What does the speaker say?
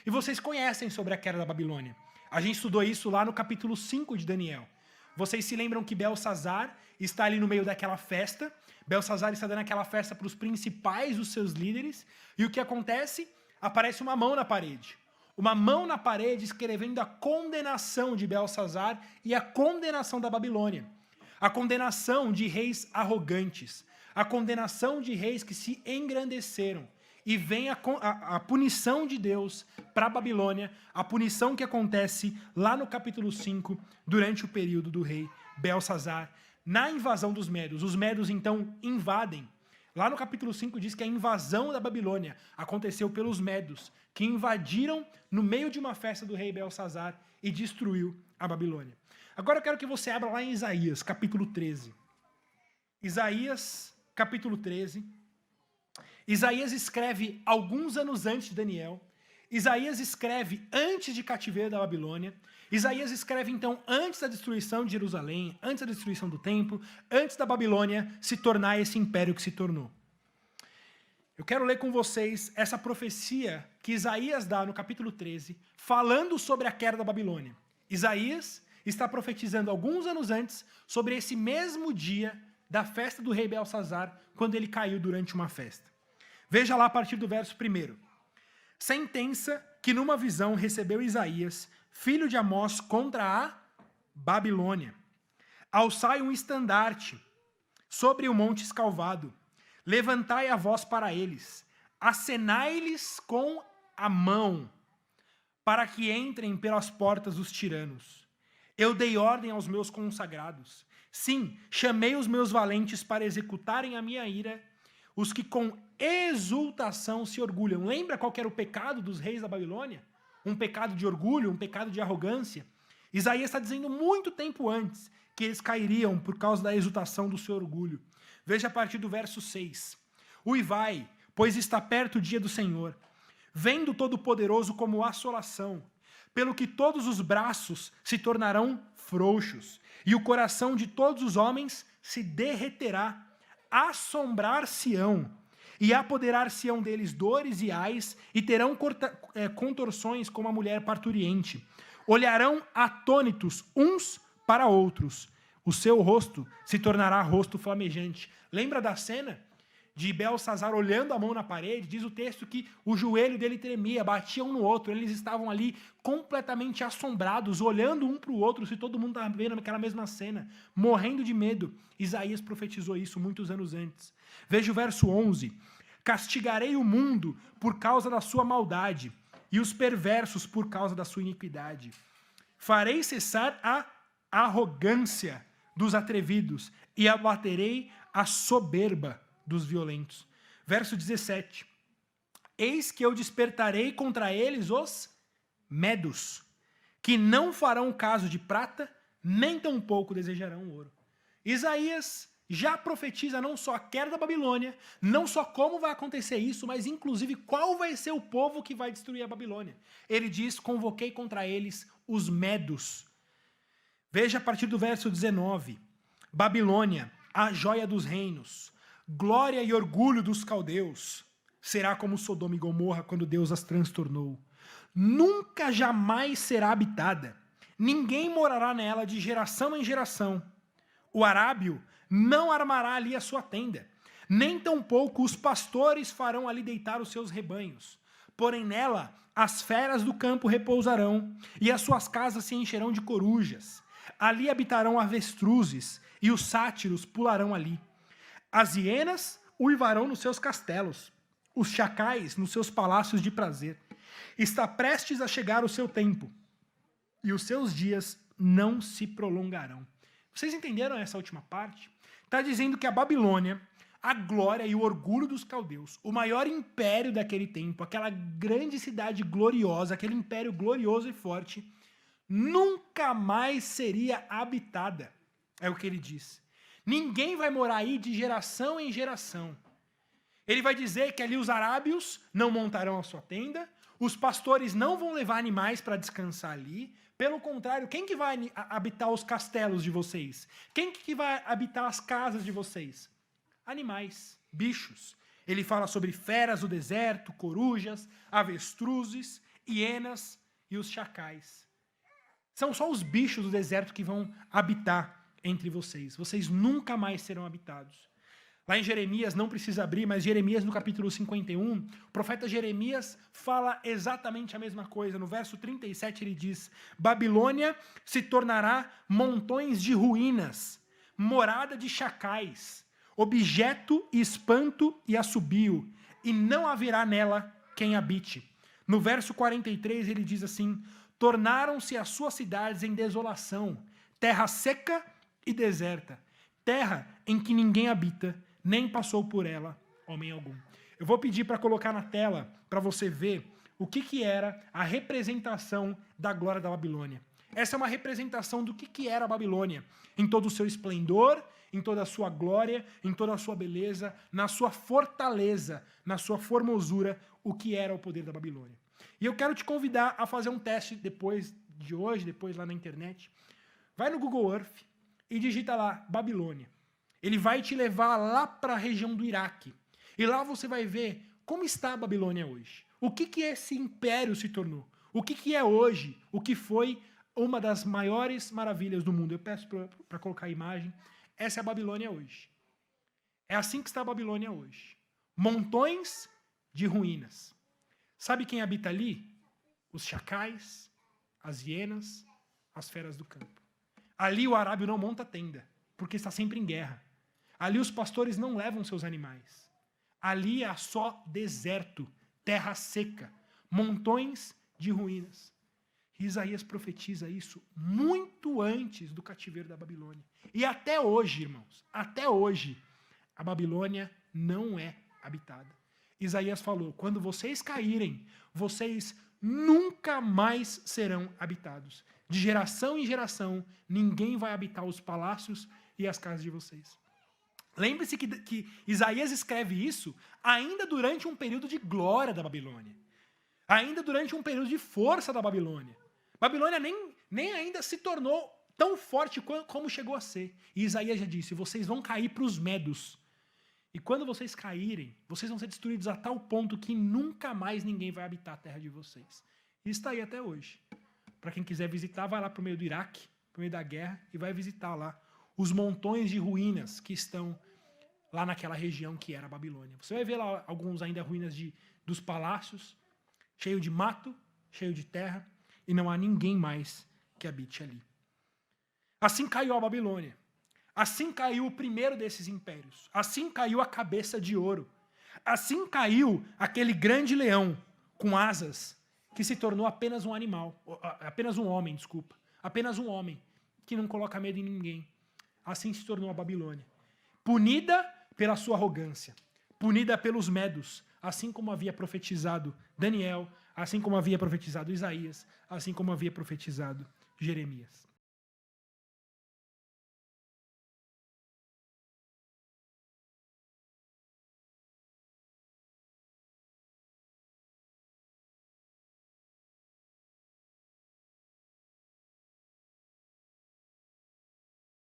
E vocês conhecem sobre a queda da Babilônia. A gente estudou isso lá no capítulo 5 de Daniel. Vocês se lembram que Belsazar está ali no meio daquela festa. Belsazar está dando aquela festa para os principais dos seus líderes. E o que acontece? Aparece uma mão na parede. Uma mão na parede escrevendo a condenação de Belsazar e a condenação da Babilônia. A condenação de reis arrogantes. A condenação de reis que se engrandeceram. E vem a punição de Deus para a Babilônia, a punição que acontece lá no capítulo 5, durante o período do rei Belsazar, na invasão dos Médios. Os Médios, então, invadem. Lá no capítulo 5 diz que a invasão da Babilônia aconteceu pelos Médios, que invadiram no meio de uma festa do rei Belsazar e destruiu a Babilônia. Agora eu quero que você abra lá em Isaías, capítulo 13. Isaías, capítulo 13. Isaías escreve alguns anos antes de Daniel. Isaías escreve antes de cativeiro da Babilônia. Isaías escreve, então, antes da destruição de Jerusalém, antes da destruição do templo, antes da Babilônia se tornar esse império que se tornou. Eu quero ler com vocês essa profecia que Isaías dá no capítulo 13, falando sobre a queda da Babilônia. Isaías está profetizando alguns anos antes sobre esse mesmo dia da festa do rei Belsazar, quando ele caiu durante uma festa. Veja lá a partir do verso 1. Sentença que numa visão recebeu Isaías, filho de Amós, contra a Babilônia. Alçai um estandarte sobre o monte escalvado, levantai a voz para eles, acenai-lhes com a mão, para que entrem pelas portas os tiranos. Eu dei ordem aos meus consagrados. Sim, chamei os meus valentes para executarem a minha ira, os que com exultação se orgulham. Lembra qual que era o pecado dos reis da Babilônia? Um pecado de orgulho, um pecado de arrogância. Isaías está dizendo muito tempo antes que eles cairiam por causa da exultação do seu orgulho. Veja a partir do verso 6. Uivai, pois está perto o dia do Senhor. Vem do Todo-Poderoso como assolação, pelo que todos os braços se tornarão frouxos, e o coração de todos os homens se derreterá. Assombrar-se-ão, e apoderar-se-ão deles dores e ais, e terão contorções como a mulher parturiente. Olharão atônitos uns para outros. O seu rosto se tornará rosto flamejante. Lembra da cena de Belsazar olhando a mão na parede? Diz o texto que o joelho dele tremia, batia um no outro. Eles estavam ali completamente assombrados, olhando um para o outro, se todo mundo estava vendo aquela mesma cena, morrendo de medo. Isaías profetizou isso muitos anos antes. Veja o verso 11. Castigarei o mundo por causa da sua maldade, e os perversos por causa da sua iniquidade. Farei cessar a arrogância dos atrevidos, e abaterei a soberba dos violentos. Verso 17. Eis que eu despertarei contra eles os medos, que não farão caso de prata, nem tampouco desejarão ouro. Isaías já profetiza não só a queda da Babilônia, não só como vai acontecer isso, mas inclusive qual vai ser o povo que vai destruir a Babilônia. Ele diz, convoquei contra eles os medos. Veja a partir do verso 19. Babilônia, a joia dos reinos, glória e orgulho dos caldeus, será como Sodoma e Gomorra quando Deus as transtornou. Nunca jamais será habitada, ninguém morará nela de geração em geração. O arábio não armará ali a sua tenda, nem tampouco os pastores farão ali deitar os seus rebanhos. Porém nela as feras do campo repousarão, e as suas casas se encherão de corujas. Ali habitarão avestruzes, e os sátiros pularão ali. As hienas uivarão nos seus castelos, os chacais nos seus palácios de prazer. Está prestes a chegar o seu tempo, e os seus dias não se prolongarão. Vocês entenderam essa última parte? Está dizendo que a Babilônia, a glória e o orgulho dos caldeus, o maior império daquele tempo, aquela grande cidade gloriosa, aquele império glorioso e forte, nunca mais seria habitada. É o que ele diz. Ninguém vai morar aí de geração em geração. Ele vai dizer que ali os arábios não montarão a sua tenda, os pastores não vão levar animais para descansar ali. Pelo contrário, quem que vai habitar os castelos de vocês? Quem que vai habitar as casas de vocês? Animais, bichos. Ele fala sobre feras do deserto, corujas, avestruzes hienas e os chacais. São só os bichos do deserto que vão habitar entre vocês. Vocês nunca mais serão habitados. Lá em Jeremias, não precisa abrir, mas Jeremias no capítulo 51, o profeta Jeremias fala exatamente a mesma coisa. No verso 37 ele diz: Babilônia se tornará montões de ruínas, morada de chacais, objeto e espanto e assobio, e não haverá nela quem habite. No verso 43 ele diz assim: tornaram-se as suas cidades em desolação, terra seca e deserta, terra em que ninguém habita, nem passou por ela homem algum. Eu vou pedir para colocar na tela para você ver o que era a representação da glória da Babilônia. Essa é uma representação do que era a Babilônia, em todo o seu esplendor, em toda a sua glória, em toda a sua beleza, na sua fortaleza, na sua formosura, o que era o poder da Babilônia. E eu quero te convidar a fazer um teste depois de hoje, depois lá na internet. Vai no Google Earth e digita lá Babilônia. Ele vai te levar lá para a região do Iraque. E lá você vai ver como está a Babilônia hoje. O que esse império se tornou. O que é hoje, o que foi uma das maiores maravilhas do mundo. Eu peço para colocar a imagem. Essa é a Babilônia hoje. É assim que está a Babilônia hoje. Montões de ruínas. Sabe quem habita ali? Os chacais, as hienas, as feras do campo. Ali o arábio não monta tenda, porque está sempre em guerra. Ali os pastores não levam seus animais. Ali há só deserto, terra seca, montões de ruínas. E Isaías profetiza isso muito antes do cativeiro da Babilônia. E até hoje, irmãos, até hoje, a Babilônia não é habitada. Isaías falou: quando vocês caírem, vocês nunca mais serão habitados. De geração em geração, ninguém vai habitar os palácios e as casas de vocês. Lembre-se que Isaías escreve isso ainda durante um período de glória da Babilônia. Ainda durante um período de força da Babilônia. Babilônia nem ainda se tornou tão forte como chegou a ser. E Isaías já disse: vocês vão cair para os medos. E quando vocês caírem, vocês vão ser destruídos a tal ponto que nunca mais ninguém vai habitar a terra de vocês. E está aí até hoje. Para quem quiser visitar, vai lá para o meio do Iraque, para o meio da guerra, e vai visitar lá os montões de ruínas que estão lá naquela região que era a Babilônia. Você vai ver lá alguns ainda ruínas dos palácios, cheio de mato, cheio de terra, e não há ninguém mais que habite ali. Assim caiu a Babilônia. Assim caiu o primeiro desses impérios. Assim caiu a cabeça de ouro. Assim caiu aquele grande leão com asas que se tornou apenas um animal, apenas um homem, desculpa. Apenas um homem que não coloca medo em ninguém. Assim se tornou a Babilônia. Punida pela sua arrogância, punida pelos medos, assim como havia profetizado Daniel, assim como havia profetizado Isaías, assim como havia profetizado Jeremias.